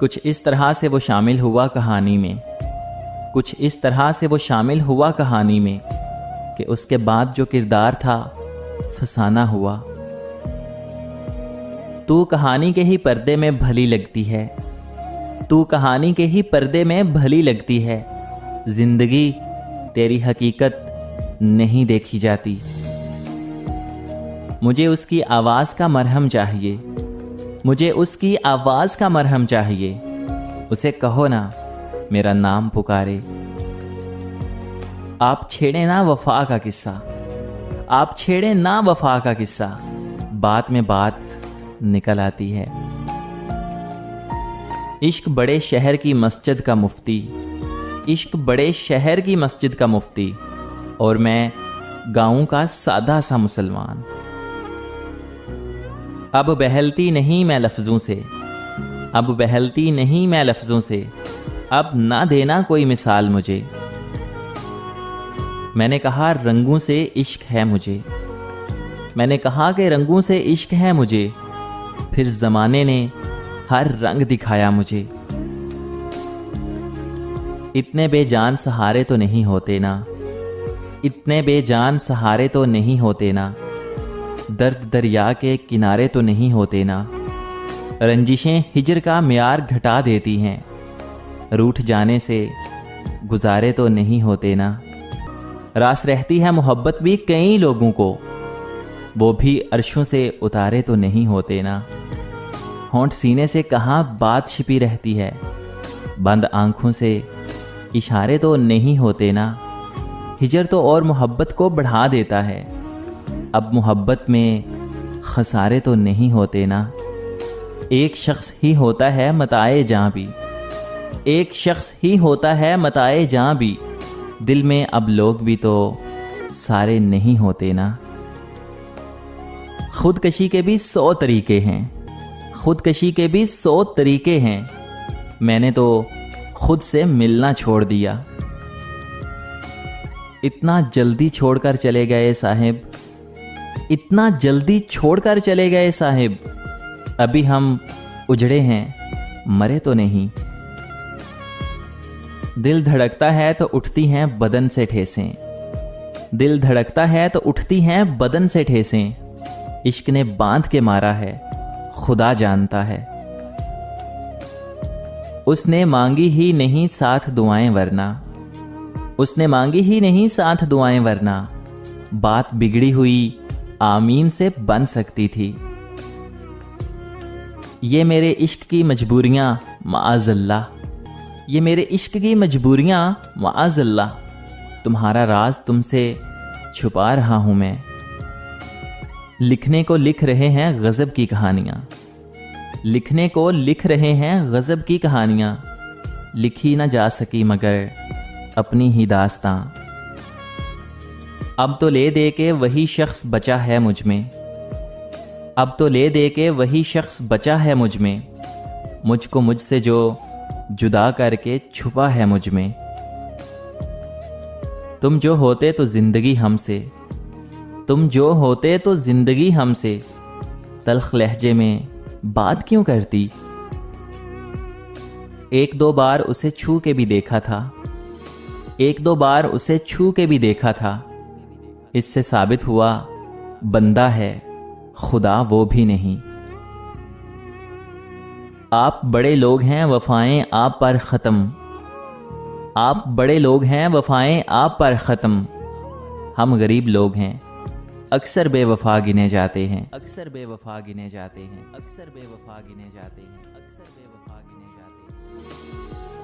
कुछ इस तरह से वो शामिल हुआ कहानी में, कुछ इस तरह से वो शामिल हुआ कहानी में कि उसके बाद जो किरदार था फसाना हुआ। तू कहानी के ही पर्दे में भली लगती है, तू कहानी के ही पर्दे में भली लगती है, जिंदगी तेरी हकीकत नहीं देखी जाती। मुझे उसकी आवाज का मरहम चाहिए, मुझे उसकी आवाज का मरहम चाहिए। उसे कहो ना मेरा नाम पुकारे। आप छेड़े ना वफा का किस्सा, आप छेड़े ना वफा का किस्सा, बात में बात निकल आती है। इश्क बड़े शहर की मस्जिद का मुफ्ती, इश्क बड़े शहर की मस्जिद का मुफ्ती, और मैं गाँव का सादा सा मुसलमान। अब बहलती नहीं मैं लफ्जों से, अब बहलती नहीं मैं लफ्जों से, अब ना देना कोई मिसाल मुझे। मैंने कहा रंगों से इश्क है मुझे, मैंने कहा कि रंगों से इश्क है मुझे, फिर जमाने ने हर रंग दिखाया मुझे। इतने बेजान सहारे तो नहीं होते ना, इतने बेजान सहारे तो नहीं होते ना, दर्द दरिया के किनारे तो नहीं होते ना। रंजिशें हिजर का म्यार घटा देती हैं, रूठ जाने से गुजारे तो नहीं होते ना। रास रहती है मोहब्बत भी कई लोगों को, वो भी अर्शों से उतारे तो नहीं होते ना। होंठ सीने से कहाँ बात छिपी रहती है, बंद आंखों से इशारे तो नहीं होते ना। हिजर तो और मोहब्बत को बढ़ा देता है, अब मोहब्बत में खसारे तो नहीं होते ना। एक शख्स ही होता है मताए जां भी, एक शख्स ही होता है मताए जां भी, दिल में अब लोग भी तो सारे नहीं होते ना। खुदकशी के भी 100 तरीके हैं, खुदकशी के भी 100 तरीके हैं, मैंने तो खुद से मिलना छोड़ दिया। इतना जल्दी छोड़कर चले गए साहिब, इतना जल्दी छोड़कर चले गए साहिब, अभी हम उजड़े हैं मरे तो नहीं। दिल धड़कता है तो उठती हैं बदन से ठेसें, दिल धड़कता है तो उठती हैं बदन से ठेसें। इश्क ने बांध के मारा है खुदा जानता है, उसने मांगी ही नहीं साथ दुआएं वरना, उसने मांगी ही नहीं साथ दुआएं वरना, बात बिगड़ी हुई आमीन से बन सकती थी। ये मेरे इश्क की मजबूरियां माअज़ल्लाह, ये मेरे इश्क की मजबूरियां माअज़ल्लाह, तुम्हारा राज तुमसे छुपा रहा हूं मैं। लिखने को लिख रहे हैं गजब की कहानियां, लिखने को लिख रहे हैं गजब की कहानियां, लिखी ना जा सकी मगर अपनी ही दास्तां। अब तो ले दे के वही शख्स बचा है मुझ में, अब तो ले दे के वही शख्स बचा है मुझ में, मुझको मुझसे जो जुदा करके छुपा है मुझ में। तुम जो होते तो जिंदगी हमसे, तुम जो होते तो जिंदगी हमसे, तल्ख लहजे में बात क्यों करती। एक दो बार उसे छू के भी देखा था, एक दो बार उसे छू के भी देखा था, इससे साबित हुआ बंदा है खुदा वो भी नहीं। आप बड़े लोग हैं वफाएं आप पर ख़त्म, आप बड़े लोग हैं वफाएं आप पर ख़त्म, हम गरीब लोग हैं अक्सर बेवफा गिने जाते हैं, अक्सर बेवफा गिने जाते हैं, अक्सर बेवफा गिने जाते हैं, अक्सर बेवफा गिने जाते हैं।